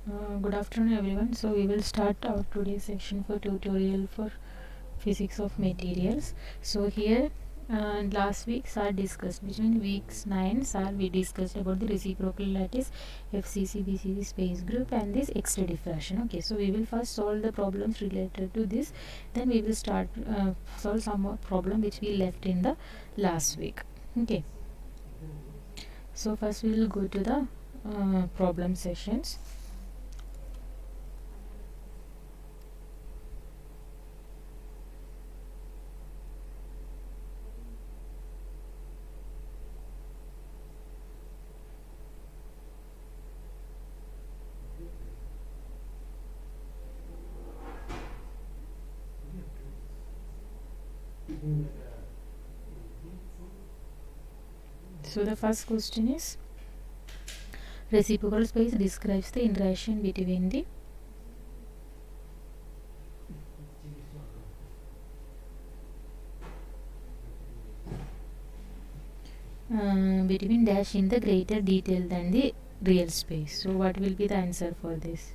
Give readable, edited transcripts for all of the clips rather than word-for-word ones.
Good afternoon everyone. So we will start our today's section for tutorial for physics of materials. So here last week sir discussed between weeks 9 sir we discussed about the reciprocal lattice, FCC, BCC space group and this X-ray diffraction. Okay, so we will first solve the problems related to this, then we will start solve some more problem which we left in the last week. Okay, so first we will go to the problem sessions. So the first question is, reciprocal space describes the interaction between the between dash in the greater detail than the real space. So what will be the answer for this?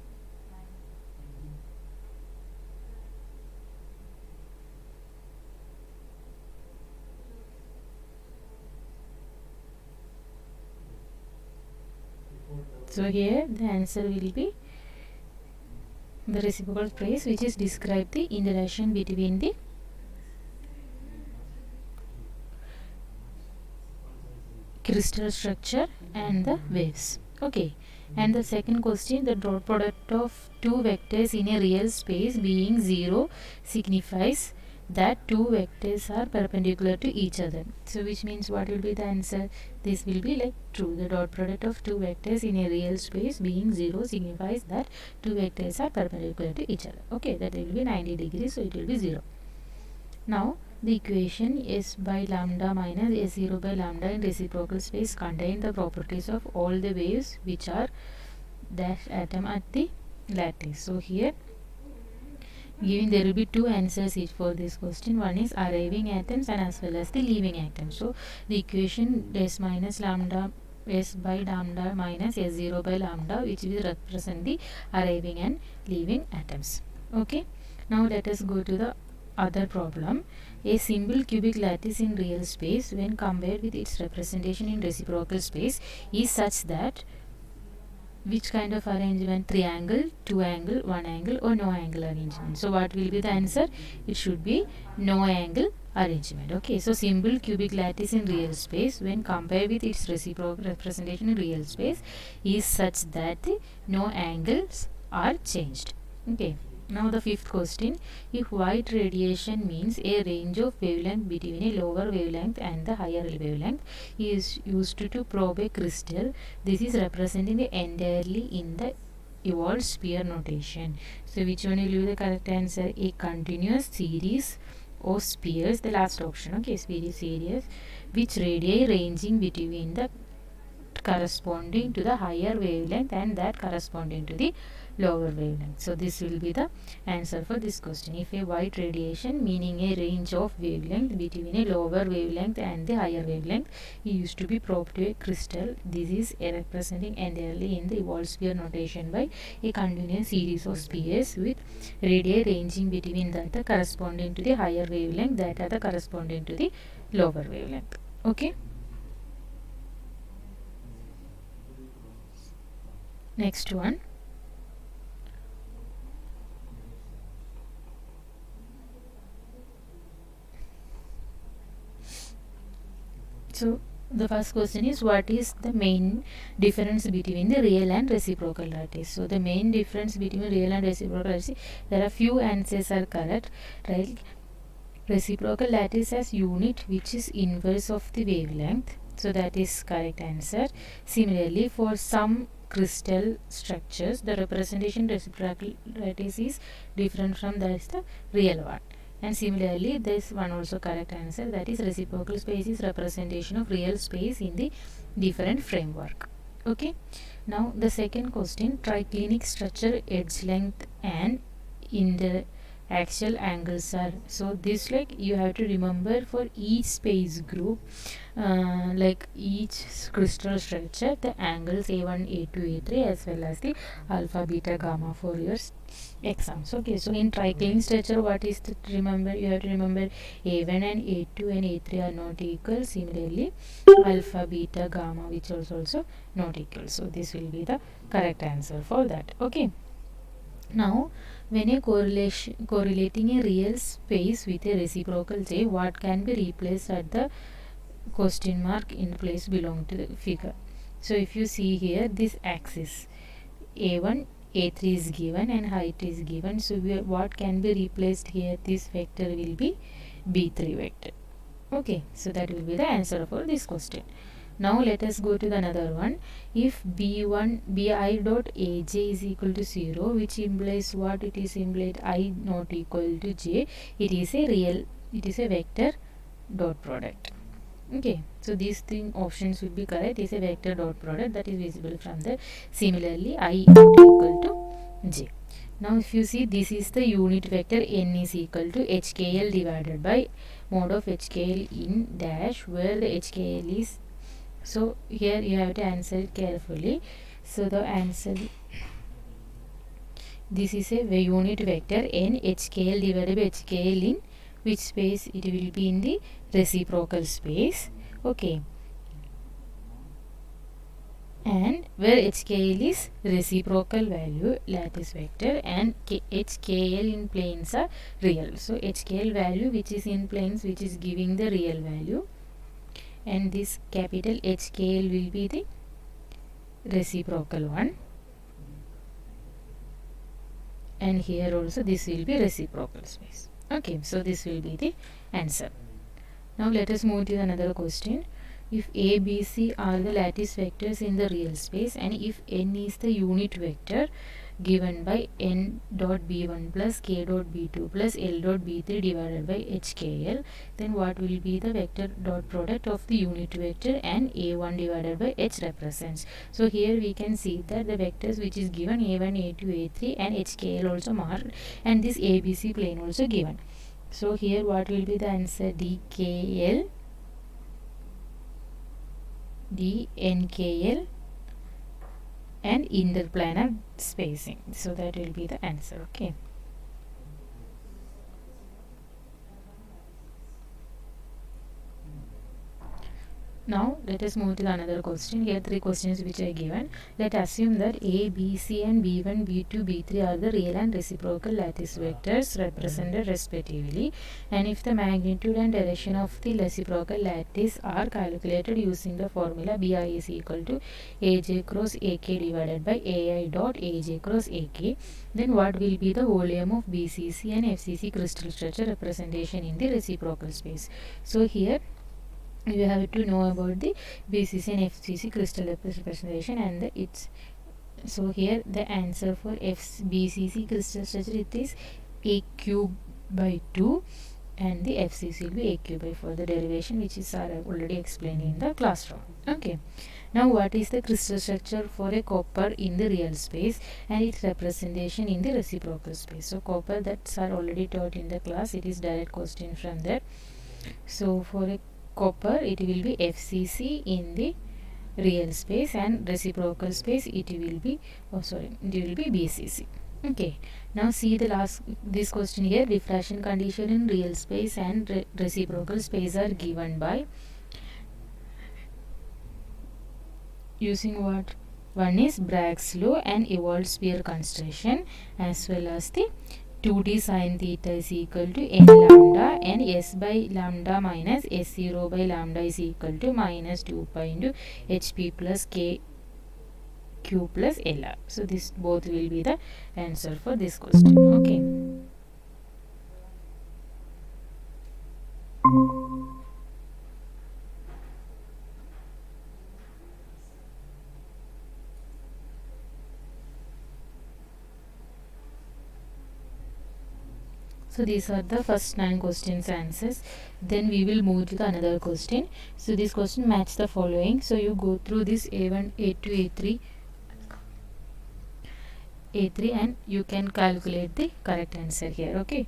So here the answer will be the reciprocal space which is describe the interaction between the crystal structure and the waves. Okay, and the second question, the dot product of two vectors in a real space being 0 signifies that two vectors are perpendicular to each other. So which means what will be the answer? This will be like true. The dot product of two vectors in a real space being 0 signifies that two vectors are perpendicular to each other. Okay, that will be 90 degrees, so it will be 0. Now the equation S by lambda minus S0 by lambda in reciprocal space contain the properties of all the waves which are dash atom at the lattice. So here given there will be two answers each for this question. One is arriving atoms and as well as the leaving atoms. So the equation S minus lambda S by lambda minus S0 by lambda which will represent the arriving and leaving atoms. Okay, now let us go to the other problem. A simple cubic lattice in real space when compared with its representation in reciprocal space is such that which kind of arrangement? Triangle, two angle, one angle or no angle arrangement. So what will be the answer? It should be no angle arrangement. Okay, so simple cubic lattice in real space when compared with its reciprocal representation in real space is such that no angles are changed. Okay, now the fifth question, if white radiation means a range of wavelength between a lower wavelength and the higher wavelength is used to probe a crystal, this is represented entirely in the evolved sphere notation. So which one will be the correct answer? A continuous series of spheres, the last option. Okay, series which radii ranging between the corresponding to the higher wavelength and that corresponding to the lower wavelength. So this will be the answer for this question. If a white radiation meaning a range of wavelength between a lower wavelength and the higher wavelength used to be probed to a crystal, this is representing entirely in the evolved sphere notation by a continuous series of spheres with radii ranging between that corresponding to the higher wavelength that are the corresponding to the lower wavelength. Okay, next one. So the first question is, what is the main difference between the real and reciprocal lattice? So the main difference between real and reciprocal lattice, there are few answers are correct, right? Reciprocal lattice has unit which is inverse of the wavelength, so that is correct answer. Similarly, for some crystal structures the representation reciprocal lattice is different from that is the real one. And similarly, this one also correct answer, that is reciprocal space is representation of real space in the different framework. Okay, now the second question, triclinic structure edge length and actual angles are. So this, like, you have to remember for each space group, like each crystal structure, the angles a1, a2, a3, as well as the alpha, beta, gamma for your exams. Okay, so in tricline structure, what is the, remember, you have to remember a1 and a2 and a3 are not equal. Similarly, alpha, beta, gamma, which is also not equal. So this will be the correct answer for that. Okay, now when a correlating a real space with a reciprocal j, what can be replaced at the question mark in place belong to the figure. So if you see here, this axis a1, a3 is given and height is given. So what can be replaced here? This vector will be b3 vector. Okay, so that will be the answer for this question. Now let us go to the another one. If b1 bi dot aj is equal to 0, which implies what? It is implied I not equal to j. It is a vector dot product. Okay, so these three options will be correct. It is a vector dot product that is visible from the. Similarly, I not equal to j. Now if you see, this is the unit vector, n is equal to hkl divided by mod of hkl in dash, where the hkl is. So here you have to answer it carefully. So the answer, this is a unit vector n hkl divided by hkl in which space? It will be in the reciprocal space. Okay, and where hkl is reciprocal value lattice vector and hkl in planes are real. So hkl value which is in planes, which is giving the real value, and this capital hkl will be the reciprocal one, and here also this will be reciprocal space. Okay, so this will be the answer. Now let us move to another question. If a, b, c are the lattice vectors in the real space, and if n is the unit vector given by n dot b1 plus k dot b2 plus l dot b3 divided by hkl, then what will be the vector dot product of the unit vector and a1 divided by h represents? So here we can see that the vectors which is given a1, a2, a3 and hkl also marked, and this abc plane also given. So here what will be the answer? dkl, dnkl and interplanar spacing. So that will be the answer. Okay, now let us move to another question. Here three questions which are given. Let assume that a, b, c and b1, b2, b3 are the real and reciprocal lattice vectors represented respectively, and if the magnitude and direction of the reciprocal lattice are calculated using the formula bi is equal to aj cross ak divided by ai dot aj cross ak, then what will be the volume of bcc and fcc crystal structure representation in the reciprocal space? So here you have to know about the BCC and FCC crystal representation and its. So here the answer for BCC crystal structure, it is a cube by 2, and the FCC will be a cube by 4. The derivation which is already explained in the classroom. Okay, now what is the crystal structure for a copper in the real space and its representation in the reciprocal space? So copper, that's are already taught in the class. It is direct question from there. So for a copper, it will be FCC in the real space, and reciprocal space it will be, it will be BCC. Okay, now see the last, this question here. Diffraction condition in real space and reciprocal space are given by using what? One is Bragg's law and evolved sphere construction, as well as the 2d sin theta is equal to n lambda, and s by lambda minus s0 by lambda is equal to minus 2 pi into hp plus k q plus lr. So this both will be the answer for this question. Okay, so these are the first 9 questions answers. Then we will move to the another question. So this question match the following. So you go through this a1, a2, a3 and you can calculate the correct answer here. Okay.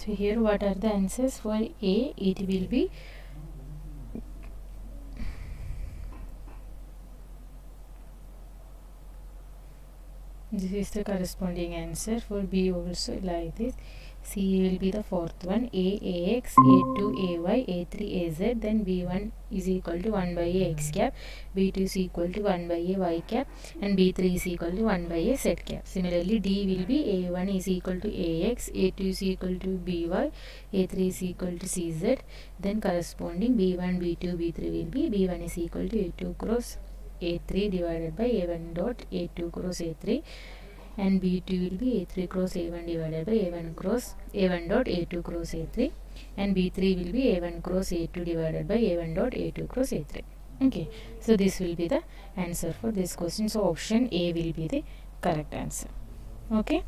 So here what are the answers? For A, it will be this is the corresponding answer. For B also like this. C will be the fourth one. A ax, A2 ay, A3 az. Then B1 is equal to 1 by a x cap. B2 is equal to 1 by a y cap. And B3 is equal to 1 by a z cap. Similarly, D will be A1 is equal to ax, A2 is equal to by, A3 is equal to cz. Then corresponding B1, B2, B3 will be B1 is equal to A2 cross A3 divided by A1 dot A2 cross A3, and B2 will be A3 cross A1 divided by A1 cross A1 dot A2 cross A3, and B3 will be A1 cross A2 divided by A1 dot A2 cross A3. Okay, so this will be the answer for this question. So option A will be the correct answer. Okay.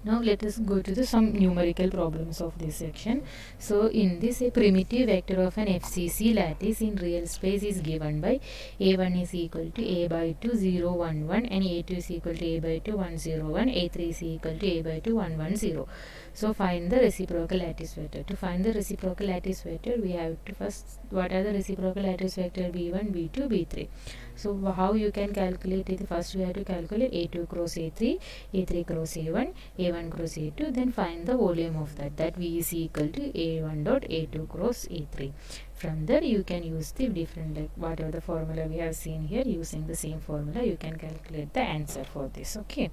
Now let us go to the some numerical problems of this section. So in this, a primitive vector of an FCC lattice in real space is given by A1 is equal to A by 2 0 1 1, and A2 is equal to A by 2 1 0 1, A3 is equal to A by 2 1 1 0. So find the reciprocal lattice vector. To find the reciprocal lattice vector, we have to first, what are the reciprocal lattice vector? B1, B2, B3. So how you can calculate it? First we have to calculate A2 cross A3, A3 cross A1, A1 cross A2, then find the volume of that. That V is equal to A1 dot A2 cross A3. From there you can use the different, like whatever the formula we have seen here, using the same formula you can calculate the answer for this. Okay.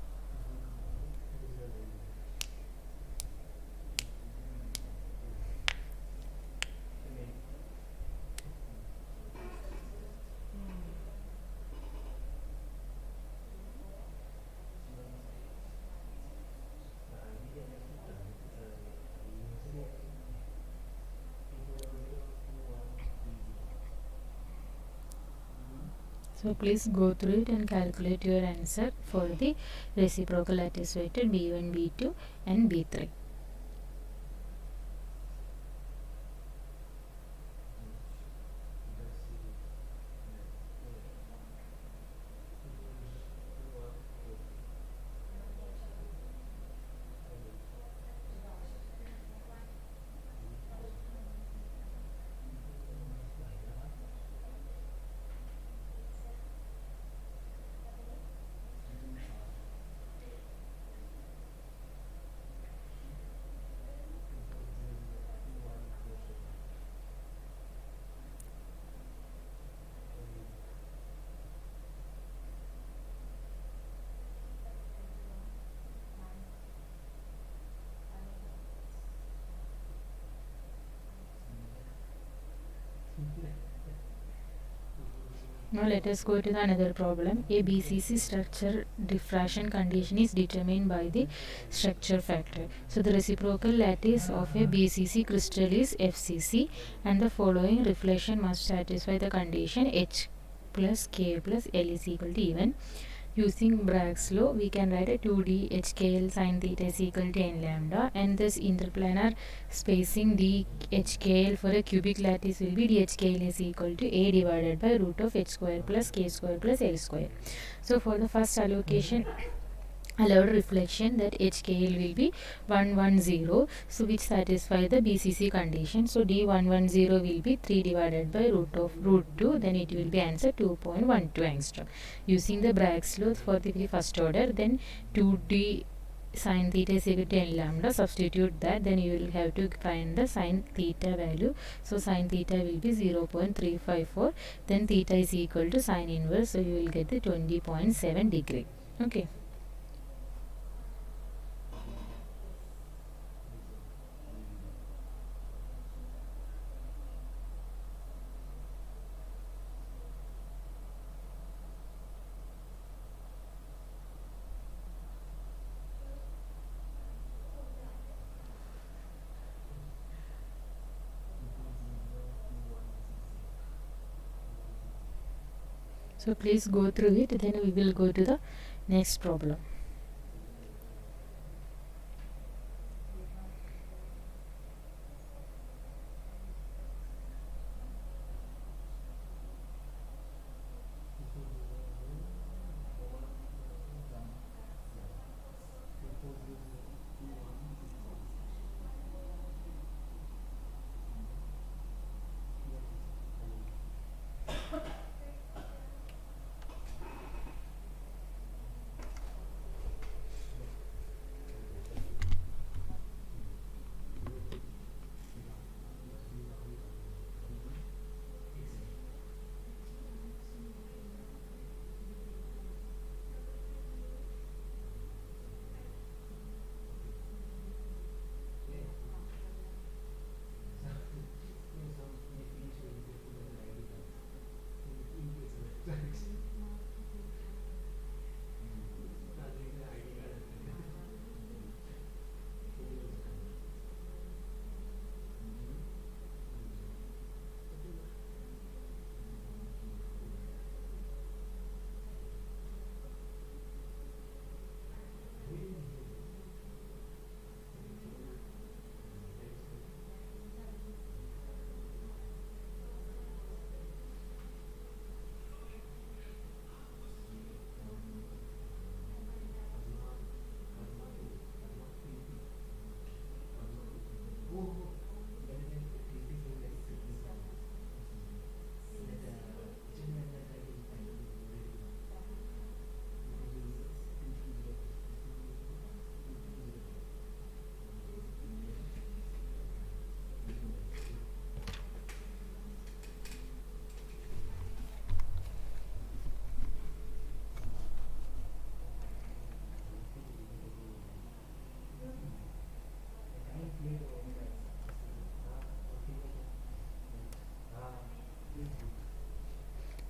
So please go through it and calculate your answer for the reciprocal lattice vector B1, B2 and B3. Now let us go to the another problem. A BCC structure diffraction condition is determined by the structure factor. So the reciprocal lattice of a BCC crystal is FCC, and the following reflection must satisfy the condition H plus K plus L is equal to even. Using Bragg's law, we can write a 2D HKL sin theta is equal to n lambda, and this interplanar spacing DHKL for a cubic lattice will be DHKL is equal to A divided by root of H square plus K square plus L square. So for the first allocation, allowed reflection, that HKL will be 110, so which satisfy the BCC condition. So D110 will be 3 divided by root of root 2, then it will be answer 2.12 angstrom. Using the Bragg's law for the first order, then 2D sin theta is equal to n lambda, substitute that, then you will have to find the sin theta value. So sin theta will be 0.354, then theta is equal to sin inverse, so you will get the 20.7 degree. Okay. So please go through it, then we will go to the next problem.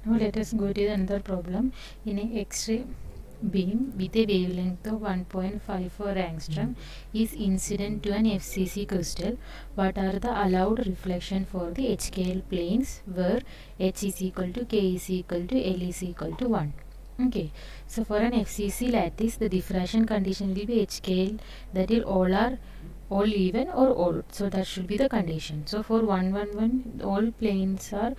Now let us go to another problem. In a X-ray beam with a wavelength of 1.54 angstrom is incident to an FCC crystal. What are the allowed reflection for the HKL planes where H is equal to K is equal to L is equal to 1? Okay, so for an FCC lattice, the diffraction condition will be HKL, that is all even or all. So that should be the condition. So for 111, all planes are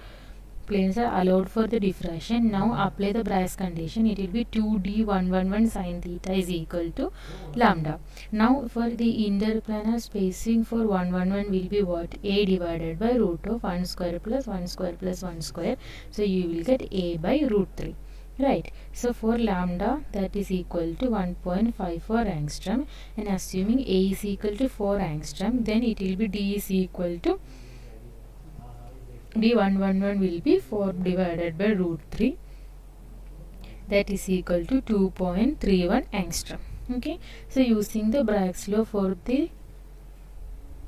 allowed for the diffraction. Now apply the Bragg's condition. It will be 2d111 sine theta is equal to lambda. Now for the interplanar spacing for 111 will be what? A divided by root of 1 square plus 1 square plus 1 square. So you will get A by root 3. Right. So for lambda, that is equal to 1.54 angstrom, and assuming A is equal to 4 angstrom, then it will be D is equal to D111 will be 4 divided by root 3, that is equal to 2.31 angstrom. Okay, so using the Bragg's law for the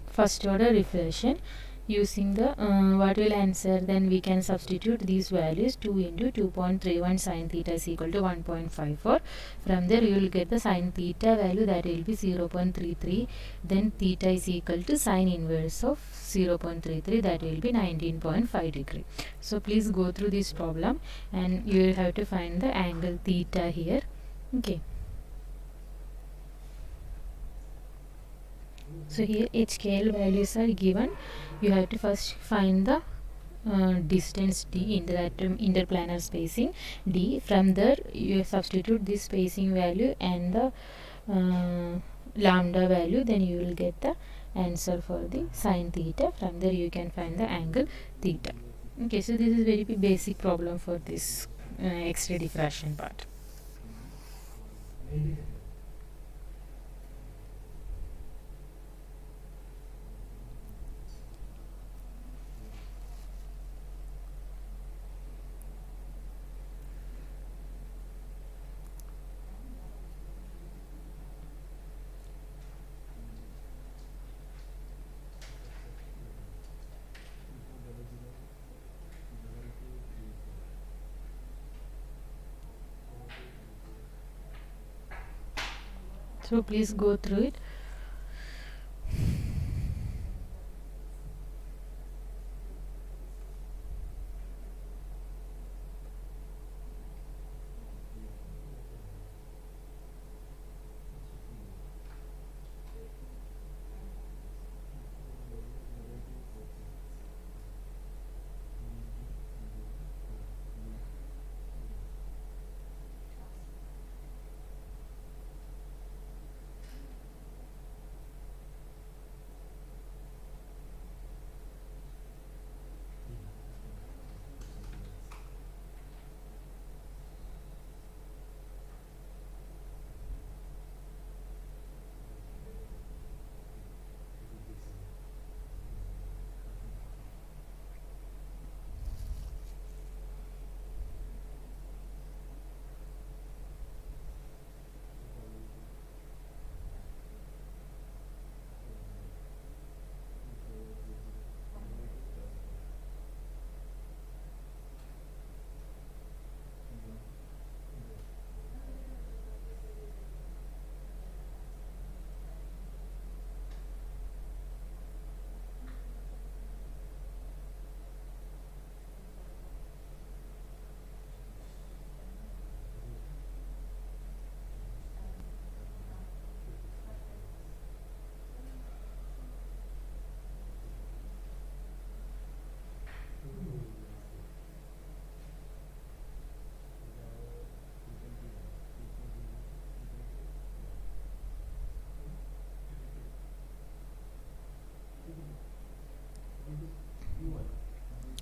first order reflection, using the what will answer, then we can substitute these values. 2 into 2.31 sine theta is equal to 1.54. From there you will get the sine theta value, that will be 0.33. Then theta is equal to sine inverse of 0.33, that will be 19.5 degree. So please go through this problem and you will have to find the angle theta here. Okay, so here HKL values are given. You have to first find the distance d in that interplanar spacing d. From there you substitute this spacing value and the lambda value, then you will get the answer for the sine theta. From there you can find the angle theta. Okay, so this is very basic problem for this X-ray diffraction part. So please go through it.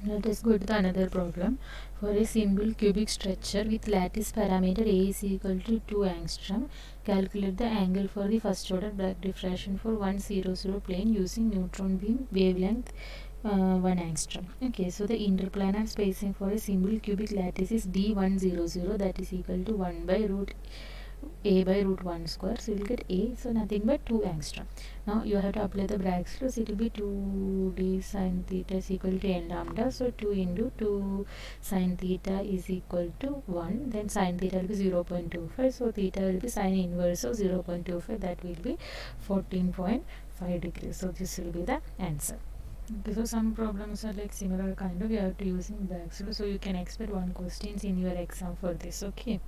Let us go to the another problem. For a simple cubic structure with lattice parameter A is equal to 2 angstrom, calculate the angle for the first order Bragg diffraction for 100 plane using neutron beam wavelength 1 angstrom. Okay, so the interplanar spacing for a simple cubic lattice is D100, that is equal to 1 by root a by root 1 square, so you will get a, so nothing but 2 angstrom. Now you have to apply the Bragg's law, so it will be 2d sine theta is equal to n lambda, so 2 into 2 sine theta is equal to 1, then sine theta will be 0.25, so theta will be sine inverse of 0.25, that will be 14.5 degrees. So this will be the answer. Okay, so some problems are like similar kind of, you have to using Bragg's law, so you can expect one questions in your exam for this. Okay.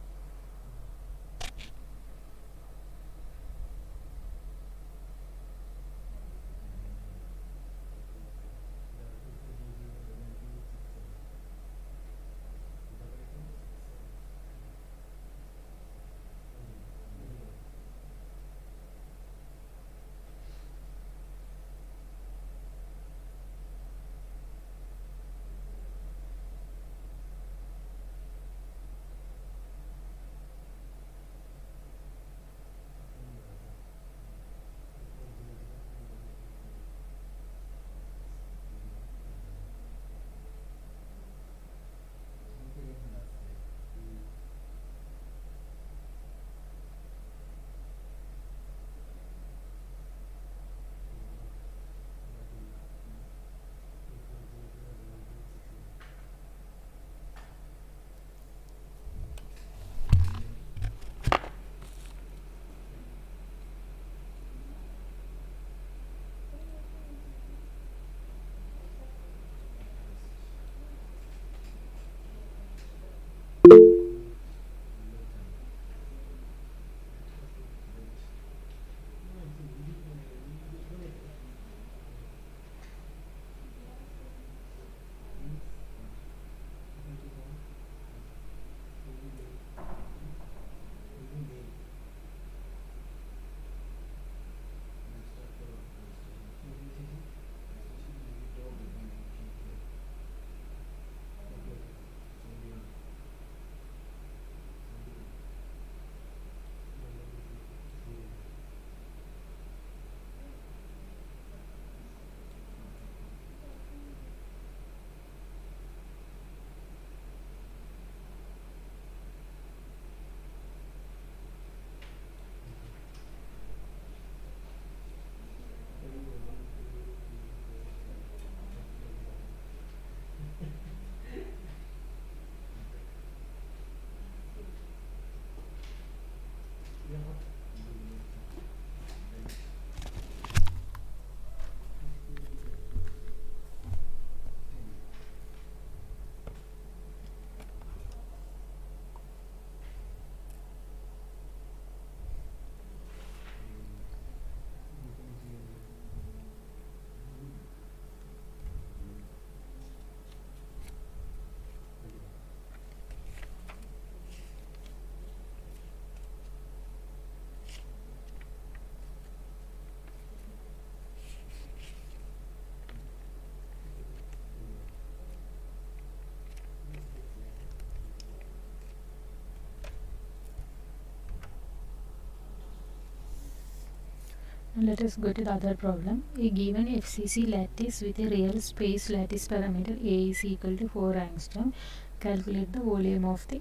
Now let us go to the other problem. A given FCC lattice with a real space lattice parameter A is equal to 4 angstrom. Calculate the volume of the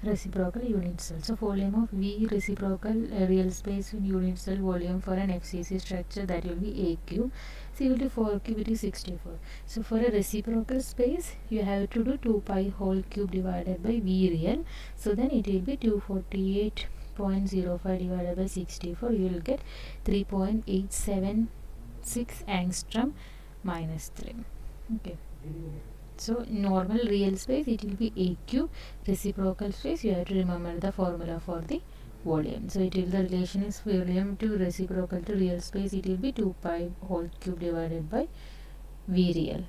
reciprocal unit cell. So volume of V reciprocal real space in unit cell volume for an FCC structure, that will be A cube. So equal to 4 cube, it is 64. So for a reciprocal space you have to do 2 pi whole cube divided by V real. So then it will be 248.05 divided by 64. You will get 3.876 angstrom minus 3. Okay. So normal real space it will be A cube, reciprocal space you have to remember the formula for the volume. So it will, the relation is volume to reciprocal to real space, it will be 2 pi whole cube divided by V real.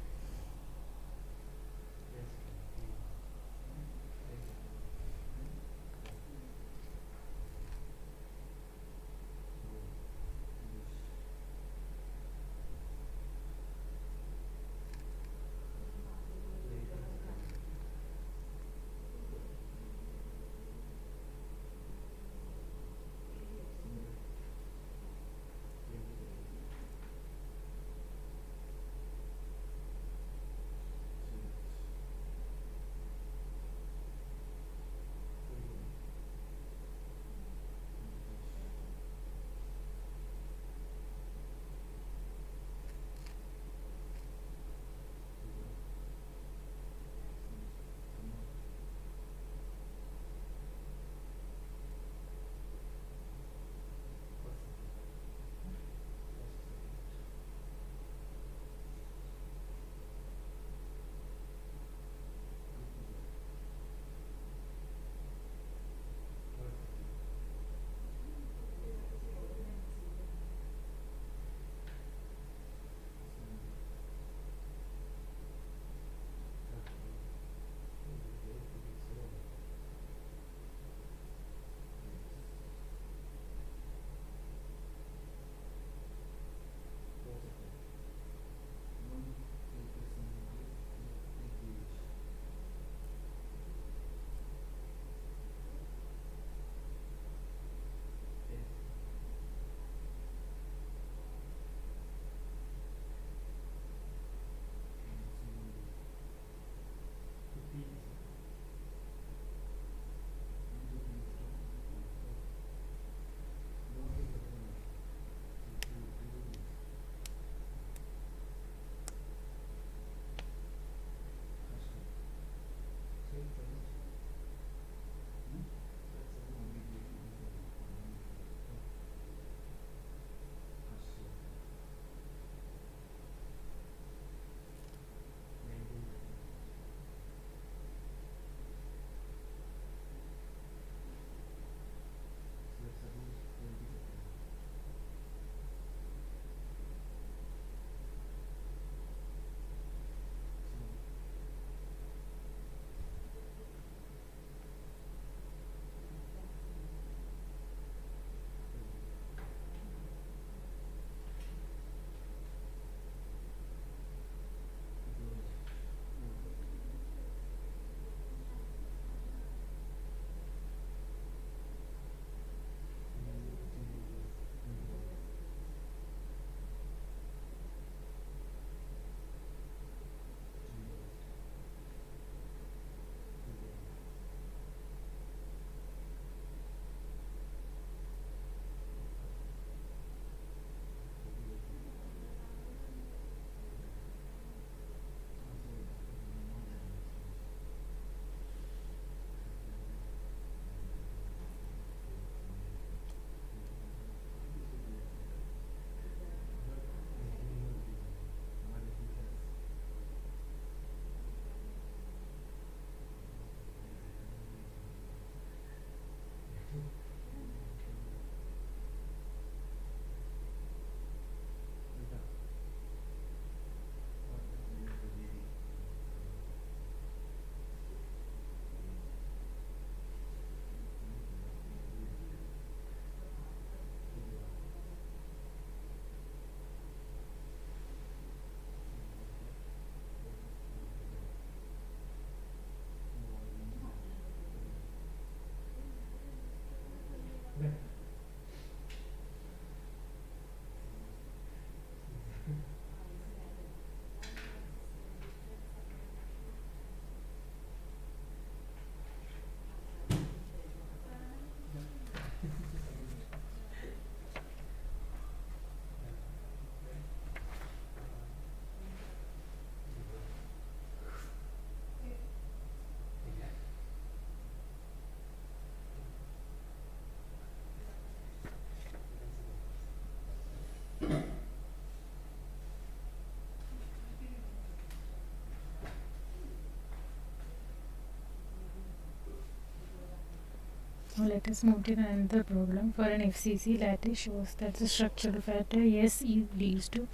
Now let us move to another problem. For an FCC lattice shows that the structural factor S leads to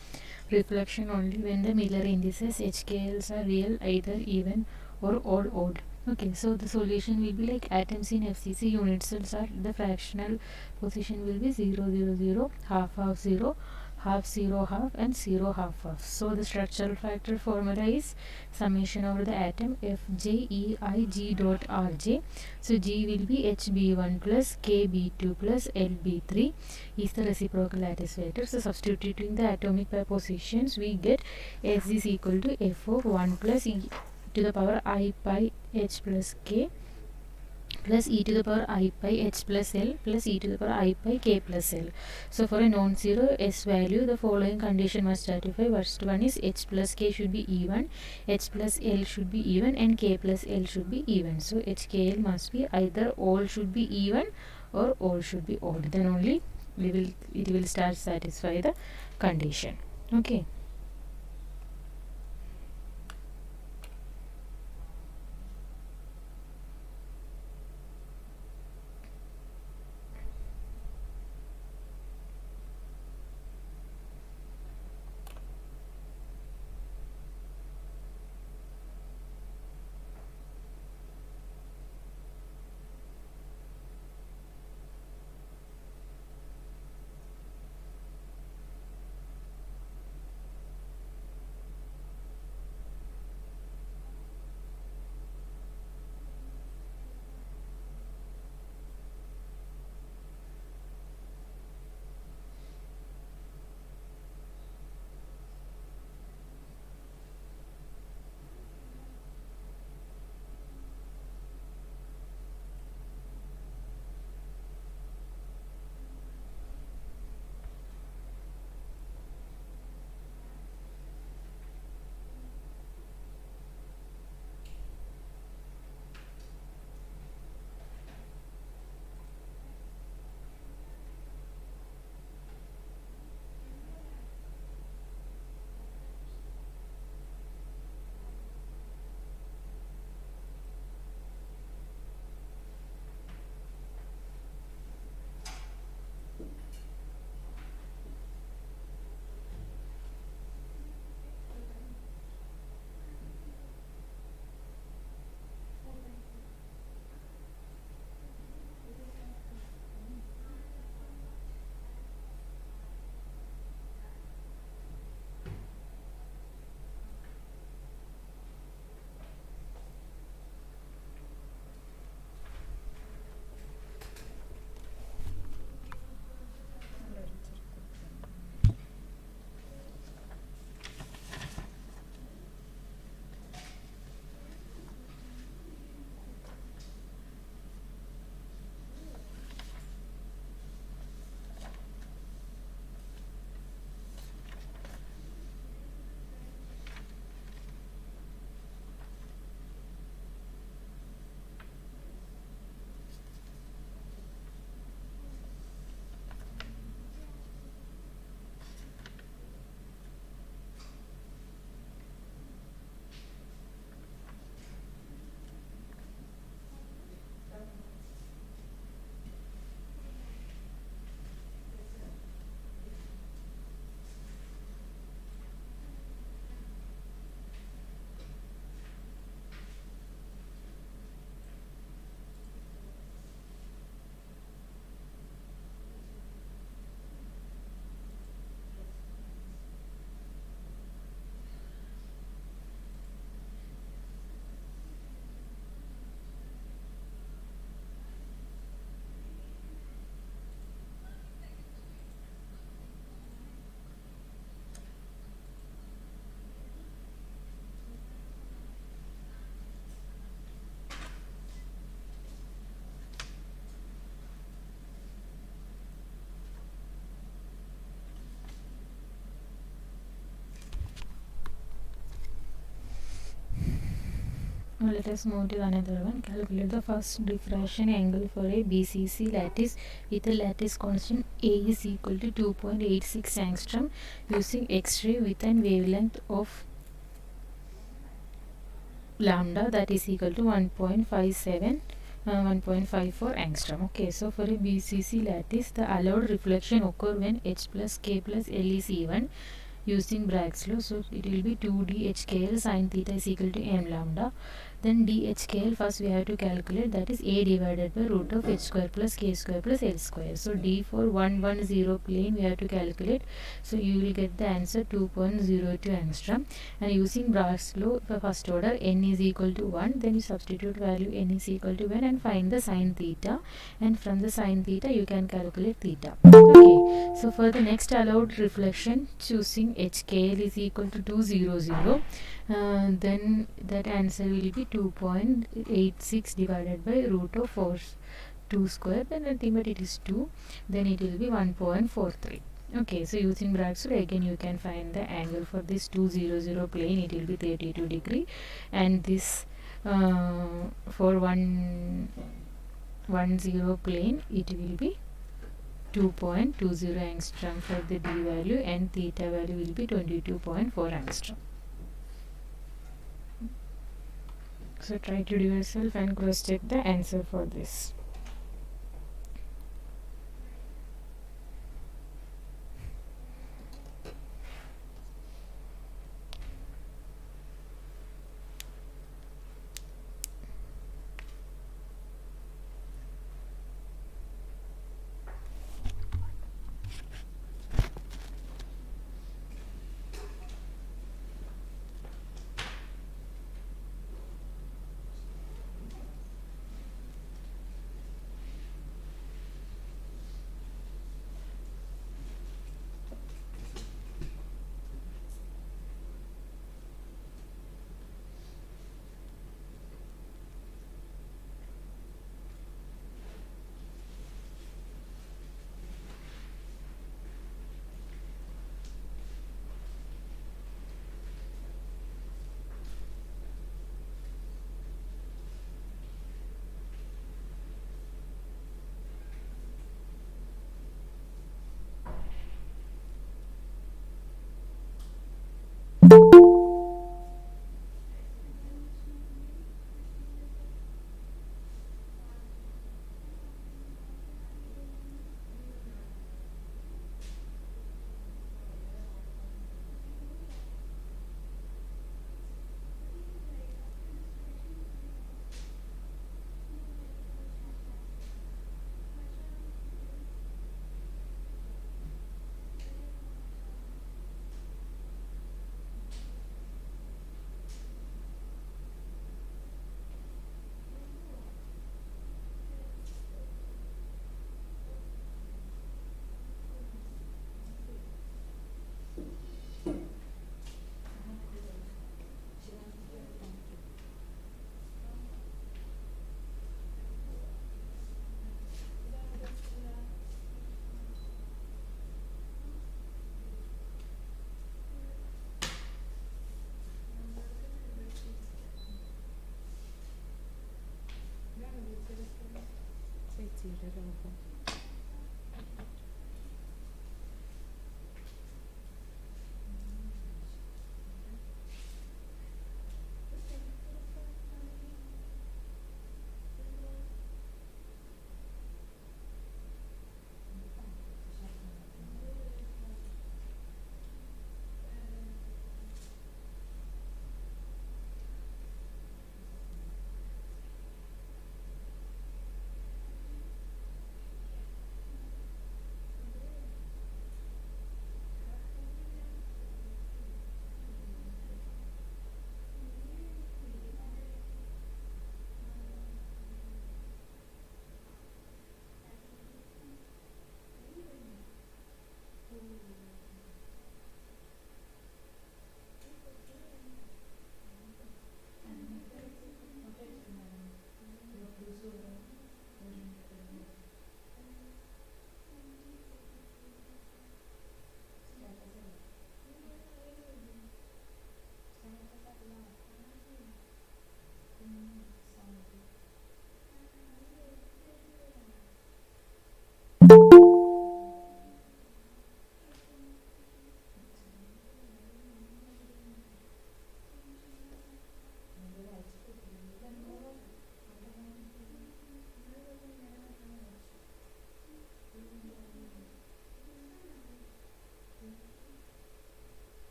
reflection only when the Miller indices HKLs are real, either even or odd. Okay, so the solution will be like atoms in FCC unit cells are the fractional position will be 0 0 0, half half 0, half 0 half, and 0 half half. So the structural factor formula is summation over the atom FJEIG dot RJ. So G will be HB1 plus KB2 plus LB3 is the reciprocal lattice vector. So substituting the atomic pair positions, we get S is equal to F of 1 plus E to the power I pi H plus K plus e to the power I pi h plus L plus e to the power I pi k plus L. So for a non-zero S value, the following condition must satisfy. First one is h plus k should be even, h plus L should be even, and k plus L should be even. So HKL must be either all should be even or all should be odd. Then only it will start satisfy the condition. Okay. Now let us move to another one. Calculate the first diffraction angle for a BCC lattice with a lattice constant A is equal to 2.86 angstrom using X-ray with an wavelength of lambda that is equal to 1.57 1.54 angstrom. Okay, so for a BCC lattice, the allowed reflection occur when H plus K plus L is even using Bragg's law. So it will be 2d HKL sin theta is equal to m lambda. Then DHKL first we have to calculate, that is A divided by root of H square plus K square plus L square. So D for 110 plane we have to calculate. So you will get the answer 2.02 angstrom. And using Bragg's law for first order, n is equal to 1, then you substitute value n is equal to 1 and find the sin theta, and from the sin theta you can calculate theta. Okay, so for the next allowed reflection, choosing HKL is equal to 200, then that answer will be 2.86 divided by root of 4 2 square, then ultimately it is 2, then it will be 1.43. Okay, so using Bragg's law again you can find the angle for this 200 plane, it will be 32 degree, and this for 110 plane it will be 2.20 angstrom for the D value, and theta value will be 22.4 angstrom. So try to do yourself and cross check the answer for this.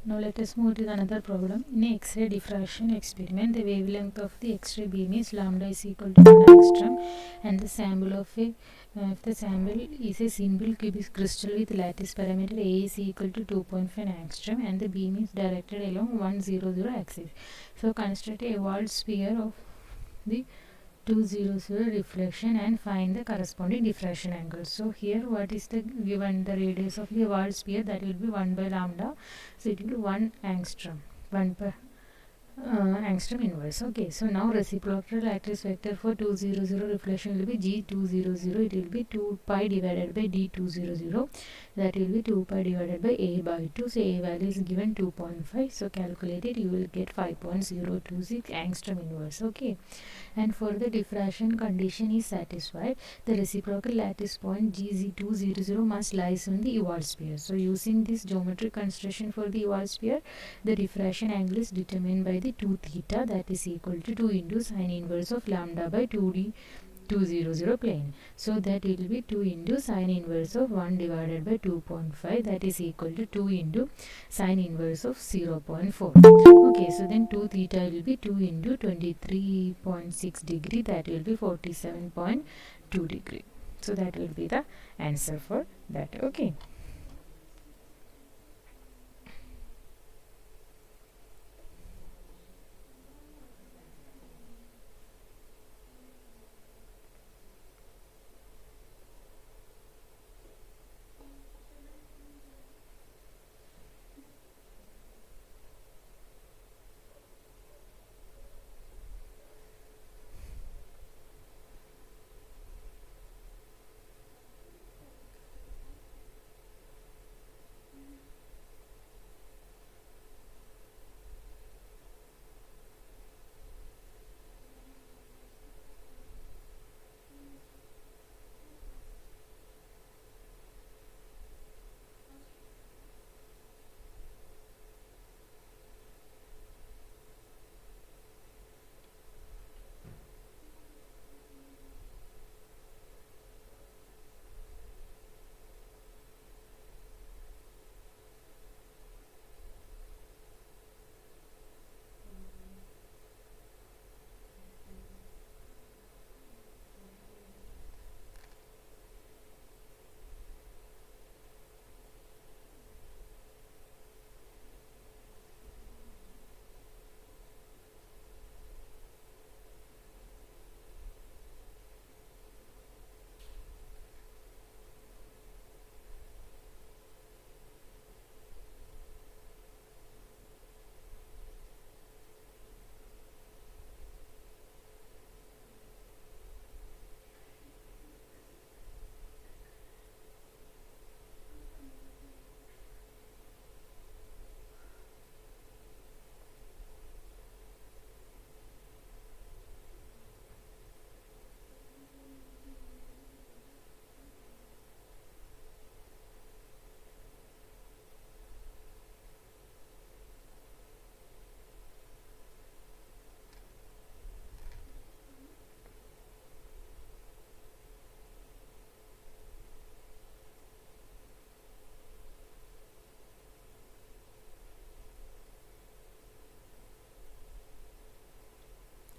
Now let us move to another problem. In a X-ray diffraction experiment, the wavelength of the X-ray beam is lambda is equal to 1 angstrom, and the sample of a if the sample is a simple cubic crystal with lattice parameter A is equal to 2.5 angstrom, and the beam is directed along 100 axis. So construct a oval sphere of the 200 reflection and find the corresponding diffraction angle. So here what is the given the radius of the oval sphere, that will be 1 by lambda, so it will be 1 angstrom, 1 per angstrom inverse. Okay, so now reciprocal lattice vector for 200 reflection will be G200. It will be 2 pi divided by D200, that will be 2 pi divided by A by 2. So A value is given 2.5, so calculate it, you will get 5.026 angstrom inverse. Okay, and for the diffraction condition is satisfied, the reciprocal lattice point GZ200 must lies on the oval sphere. So using this geometric construction for the oval sphere, the diffraction angle is determined by the 2 theta, that is equal to 2 into sine inverse of lambda by 2D 200 plane. So that it will be 2 into sine inverse of 1 divided by 2.5, that is equal to 2 into sine inverse of 0.4. Okay, so then 2 theta will be 2 into 23.6 degree, that will be 47.2 degree. So that will be the answer for that. Okay.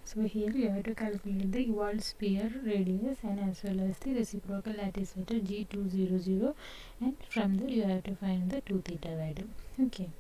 So here you have to calculate the oval sphere radius and as well as the reciprocal lattice vector G200, and from there you have to find the 2 theta value. Okay.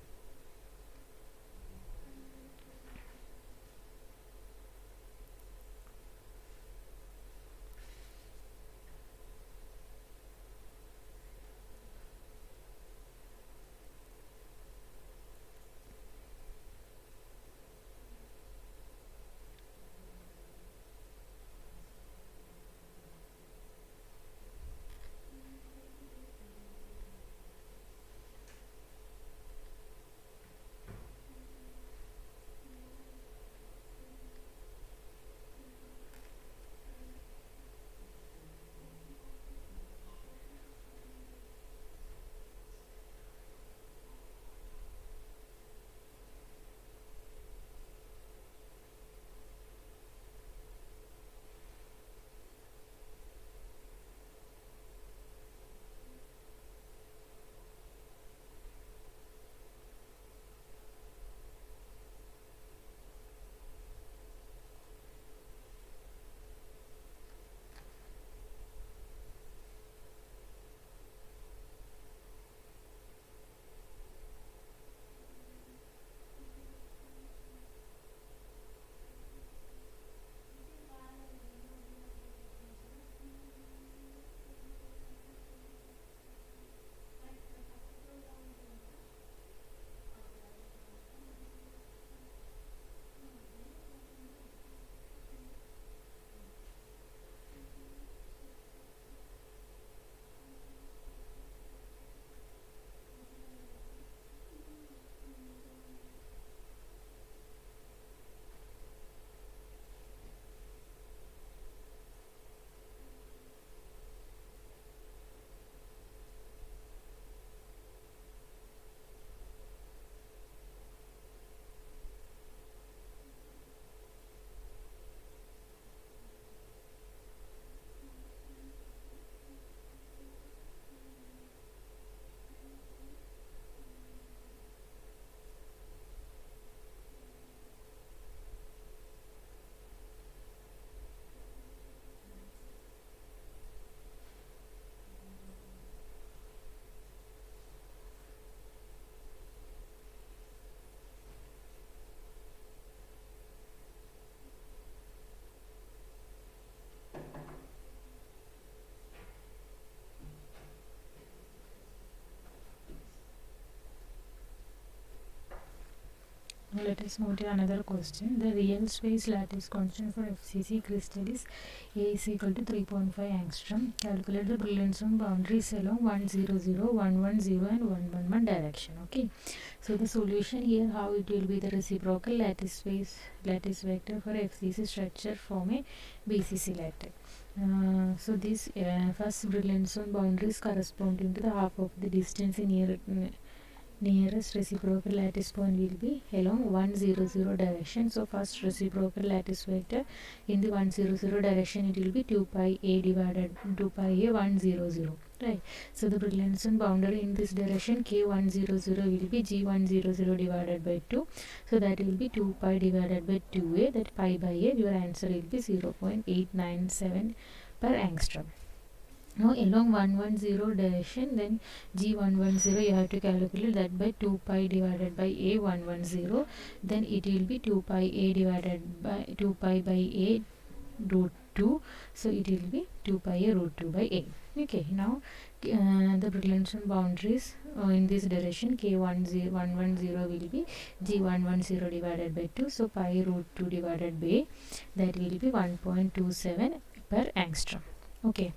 Let us move to another question. The real space lattice constant for FCC crystal is A is equal to 3.5 angstrom. Calculate the Brillouin boundaries along 100, 110 and 111 direction. Okay. So the solution here, how it will be the reciprocal lattice vector for FCC structure form a BCC lattice. So this first Brillouin boundaries corresponding to the half of the distance in nearest reciprocal lattice point will be along 100 direction. So first reciprocal lattice vector in the 100 direction, it will be 2 pi a divided 2 pi a 100, right? So the Brillouin boundary in this direction k100 will be g100 divided by 2, so that will be 2 pi divided by 2a, that pi by a, your answer will be 0.897 per angstrom. Now along 110 direction, then G110 you have to calculate that by 2 pi divided by A110, then it will be 2 pi A divided by 2 pi by A root 2, so it will be 2 pi A root 2 by A. Okay, now the Brillouin boundaries in this direction K110 will be G110 divided by 2, so pi root 2 divided by A, that will be 1.27 per angstrom. Okay.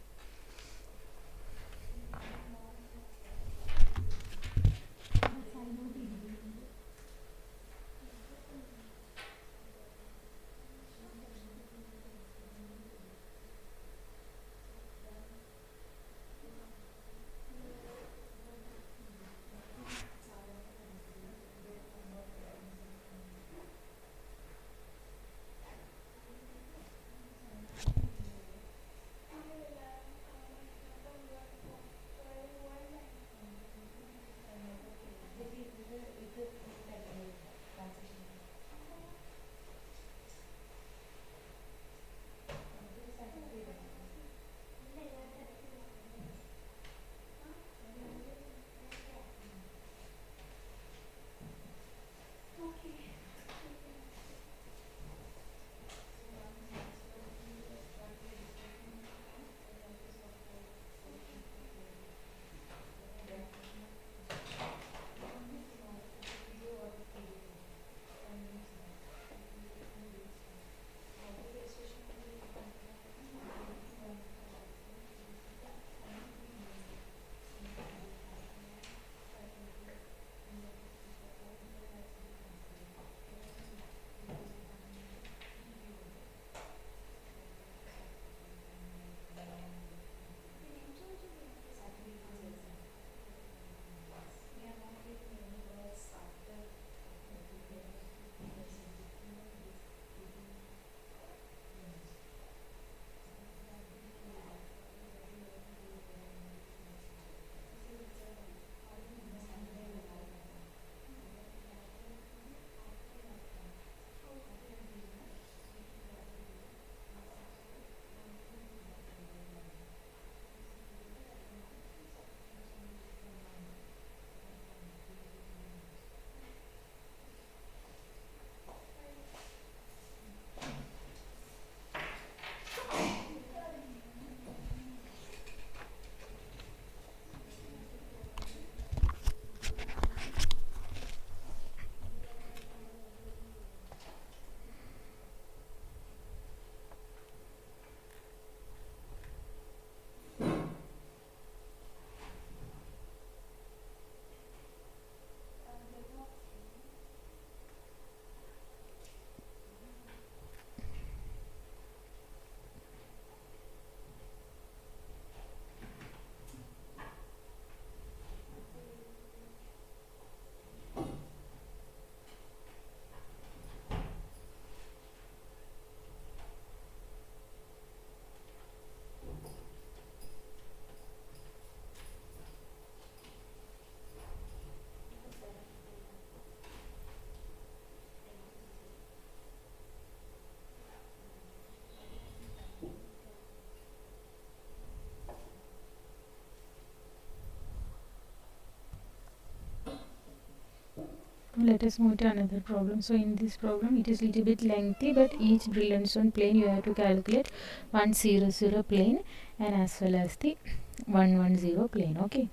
Let us move to another problem. So in this problem, it is little bit lengthy, but each Brillouin plane you have to calculate 100 plane and as well as the 110 plane. Okay.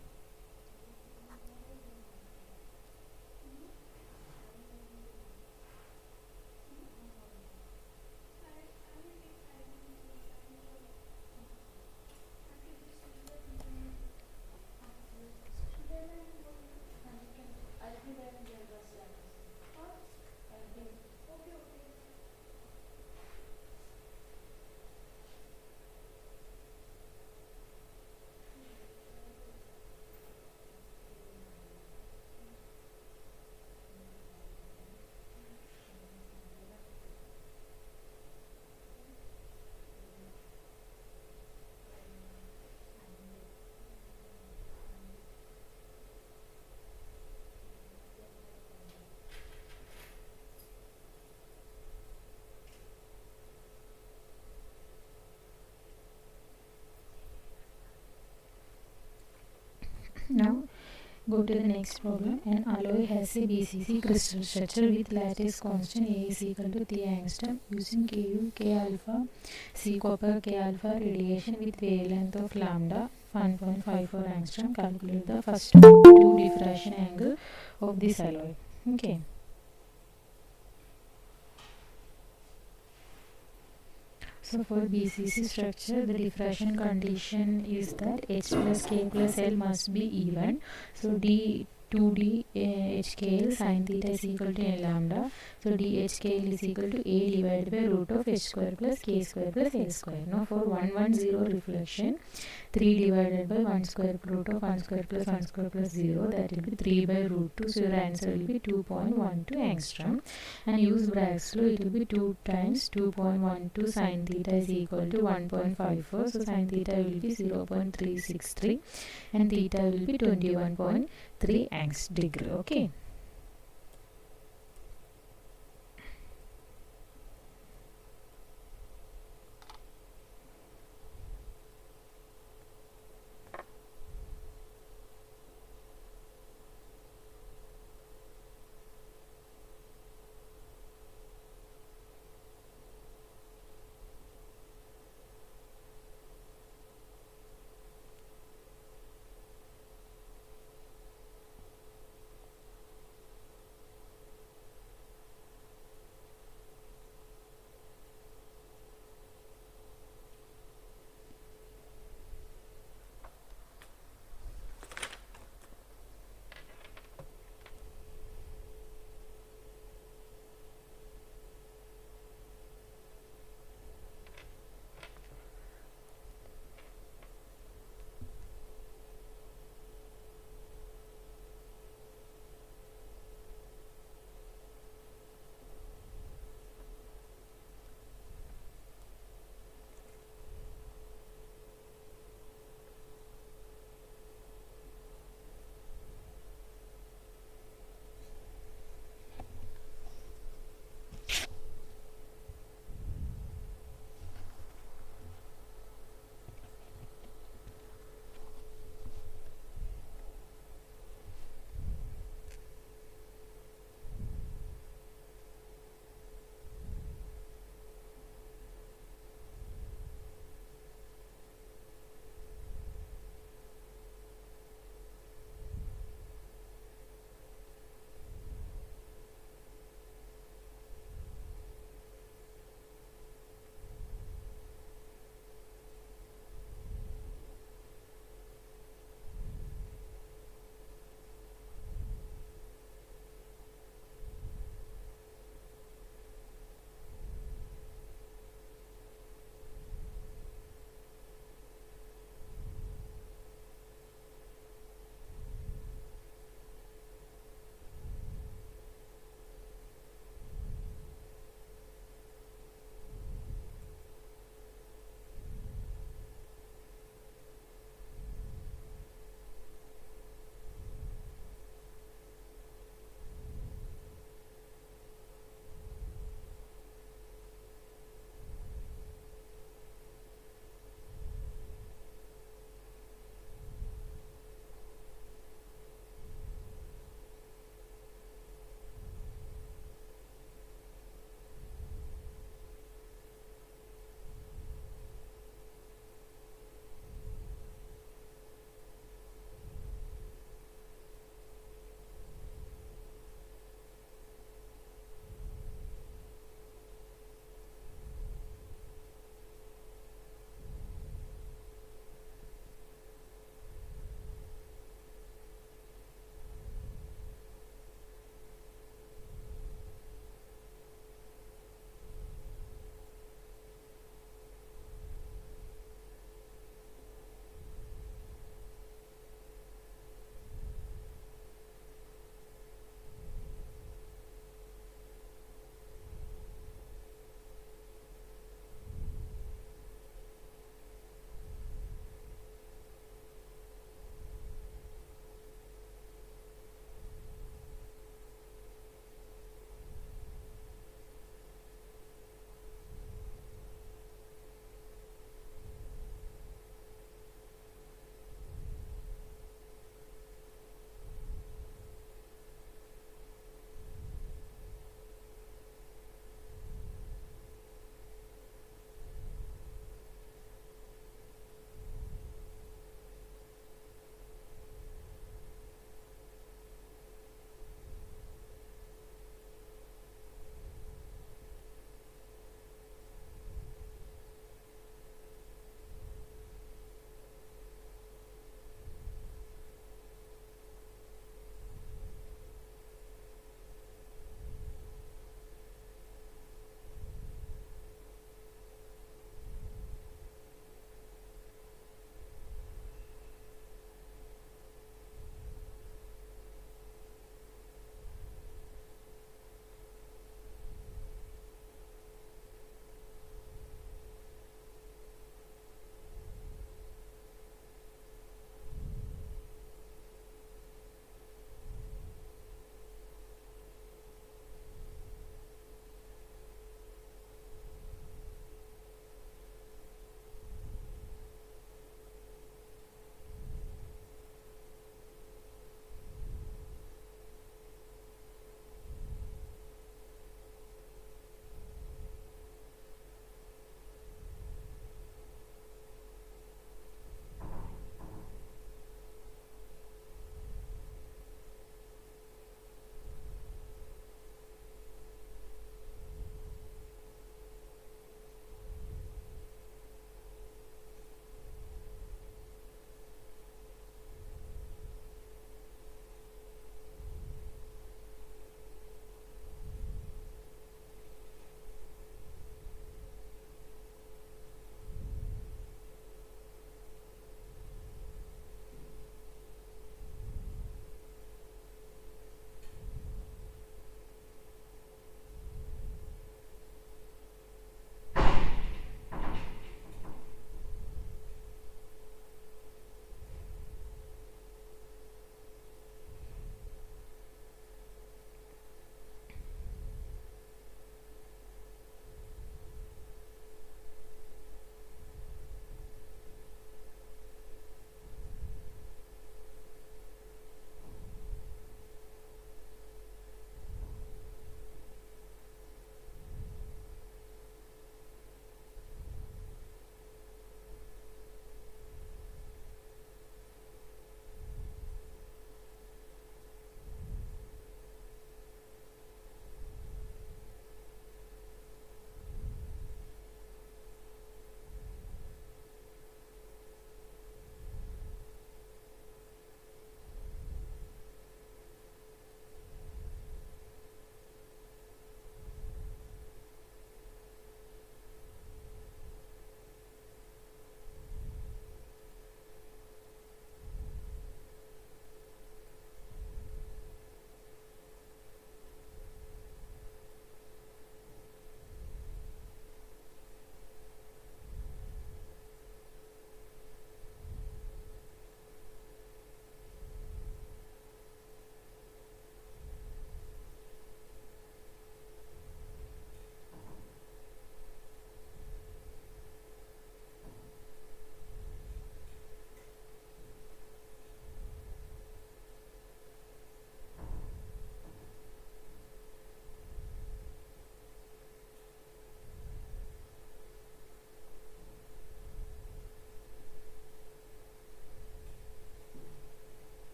Now go to the next problem. An alloy has a BCC crystal structure with lattice constant A is equal to 3 angstrom using Ku, K alpha, C copper, K alpha radiation with wavelength of lambda 1.54 angstrom. Calculate the first two diffraction angle of this alloy. Okay. So for BCC structure, the diffraction condition is that H plus K plus L must be even. So D 2D HKL sin theta is equal to N lambda. So D HKL is equal to A divided by root of H square plus K square plus L square. Now for 110 reflection, 3 divided by 1 square root of 1 square plus 1 square plus 0, that will be 3 by root 2. So your answer will be 2.12 angstrom. And use Bragg's law, it will be 2 times 2.12 sin theta is equal to 1.54. So sin theta will be 0.363 and theta will be 21.3 angst degree. Okay.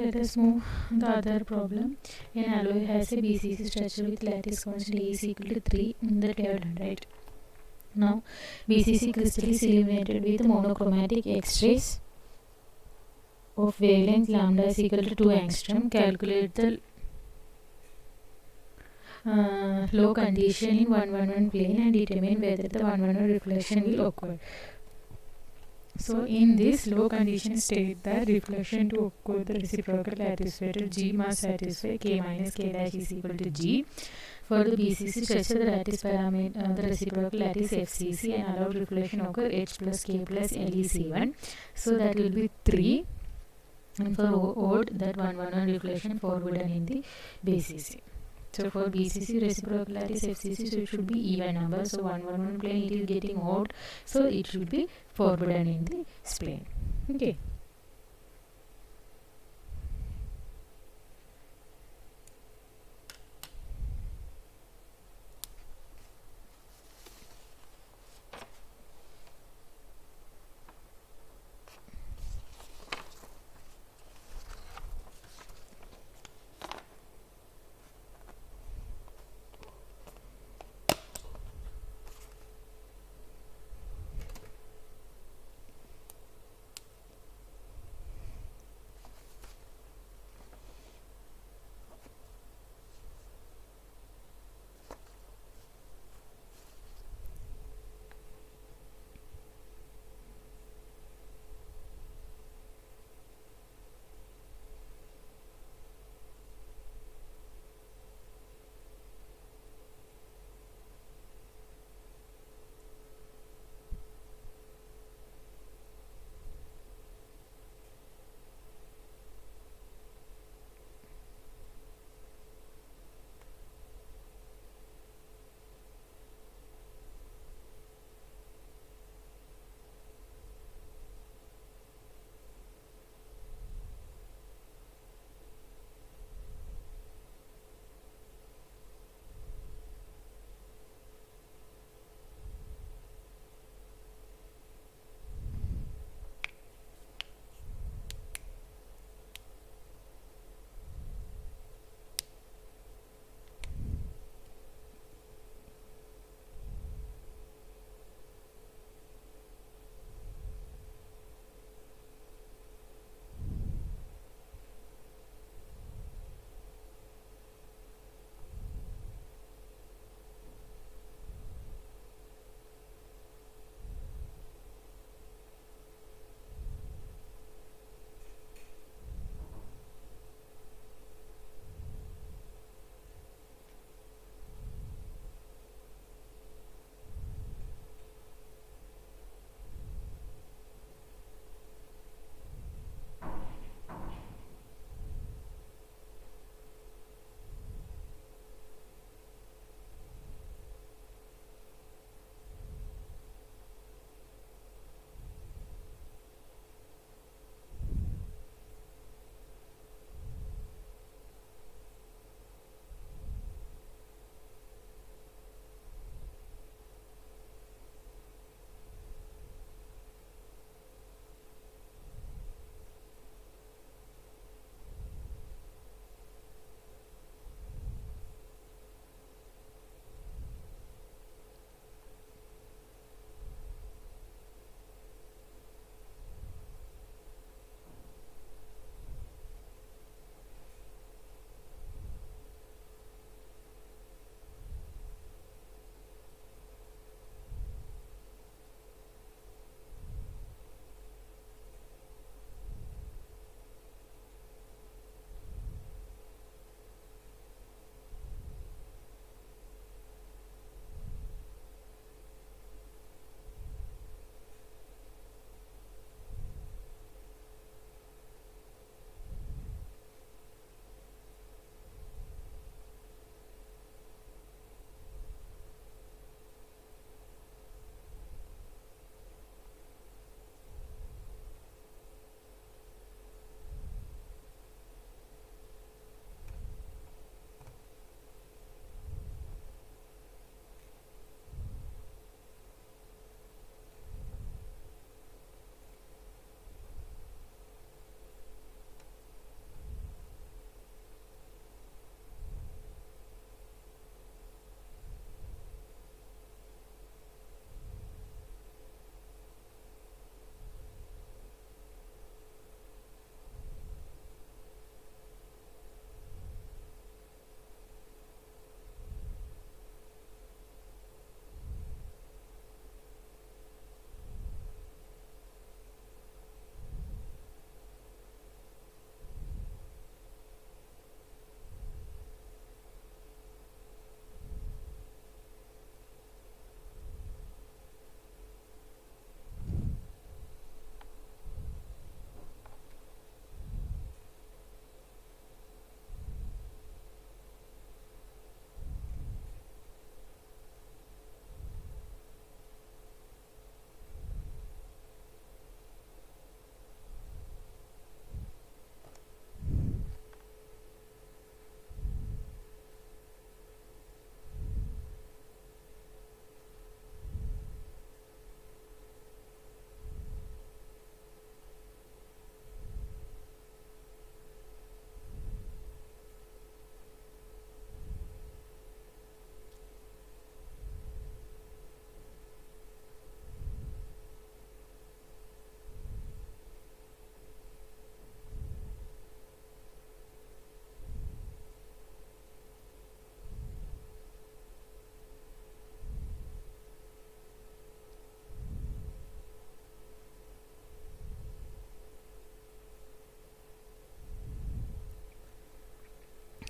let us move the other problem. An alloy has a BCC structure with lattice constant A is equal to 3 that we have done, right? Now BCC crystal is illuminated with monochromatic X-rays of wavelength lambda is equal to 2 angstrom. Calculate the low condition in 111 plane and determine whether the 111 reflection will occur. So in this low condition state that reflection to occur the reciprocal lattice vector G must satisfy K minus K dash is equal to G. For the BCC structure, the lattice parameter, the reciprocal lattice FCC and allowed reflection occur H plus K plus LEC1. So that will be 3. And for odd, that 111 reflection forbidden in the BCC. So for BCC reciprocal lattice FCC, so it should be even number. So 111 plane it is getting odd, so it should be forbidden in the plane. Okay.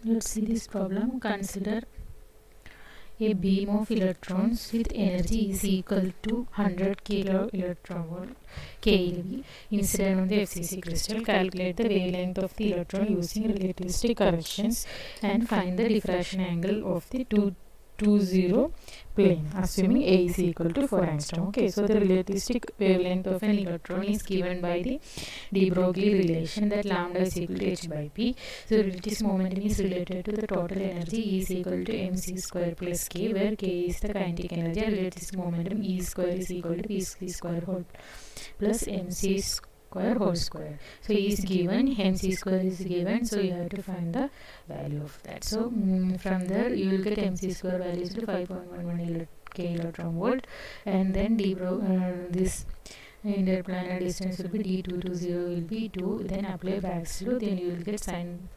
Let's see this problem. Consider a beam of electrons with energy is equal to 100 kilo electron volt KeV incident on the FCC crystal. Calculate the wavelength of the electron using relativistic corrections and find the diffraction angle of the 220 plane, assuming A is equal to 4 angstrom. Okay, so the relativistic wavelength of an electron is given by the de Broglie relation that lambda is equal to h by p. So relative momentum is related to the total energy E is equal to mc square plus k, where k is the kinetic energy. Relative momentum E square is equal to p square whole plus mc square whole square. So E is given, mc square is given, so you have to find the value of that. So from there you will get mc square value is to 5.11 k electron volt, and then this interplanar distance will be d220 will be 2, then apply back slope, then you will get sine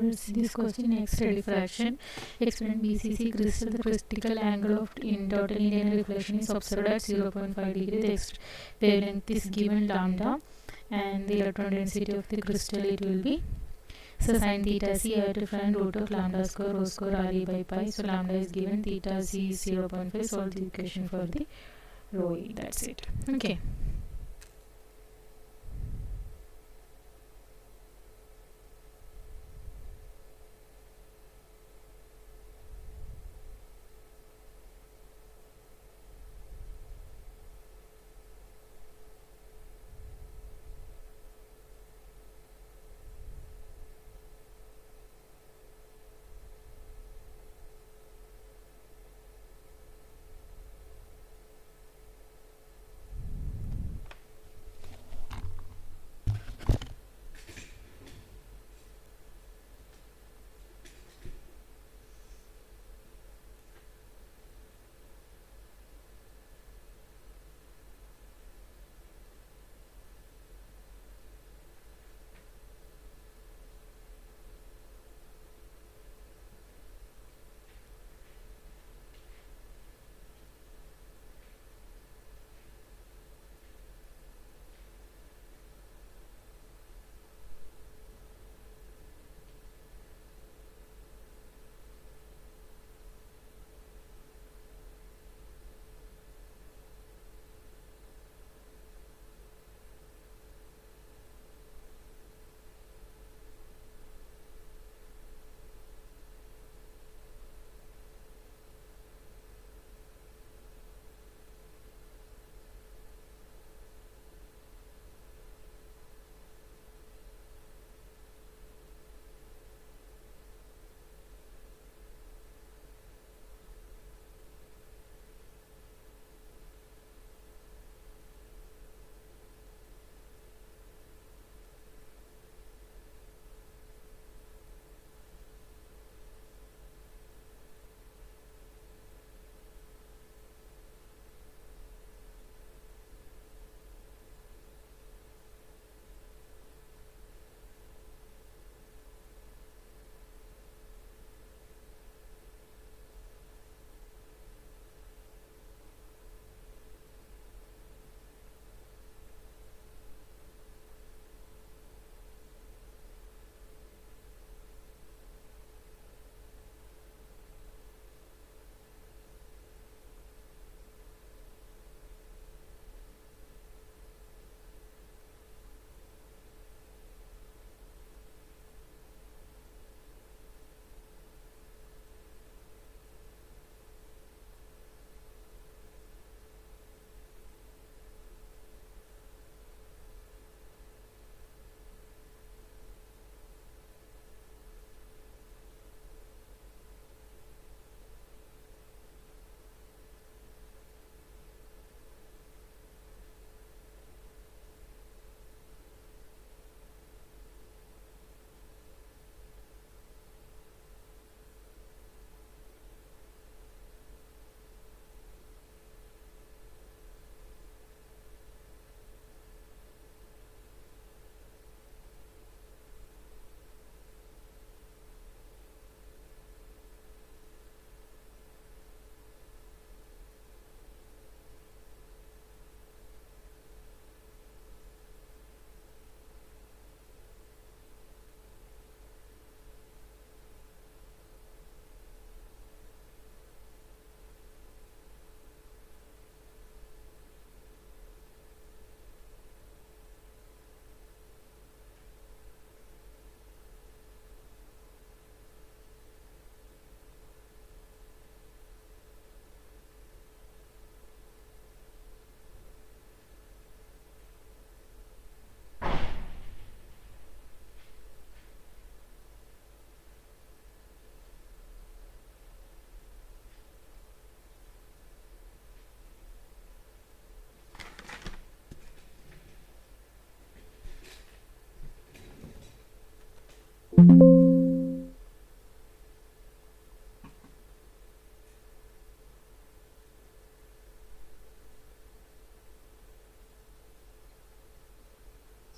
towards this question. Next, diffraction. Explain BCC crystal. The critical angle of in total Indian reflection is observed at 0.5 degree. The wavelength is given lambda, and the electron density of the crystal, it will be so sin theta c. I have to find root of lambda square rho square r e by pi. So lambda is given, theta c is 0.5. Solve the equation for the rho e. That's it. Okay.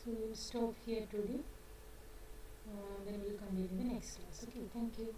So we will stop here today. then we'll continue in the next class. Okay, thank you.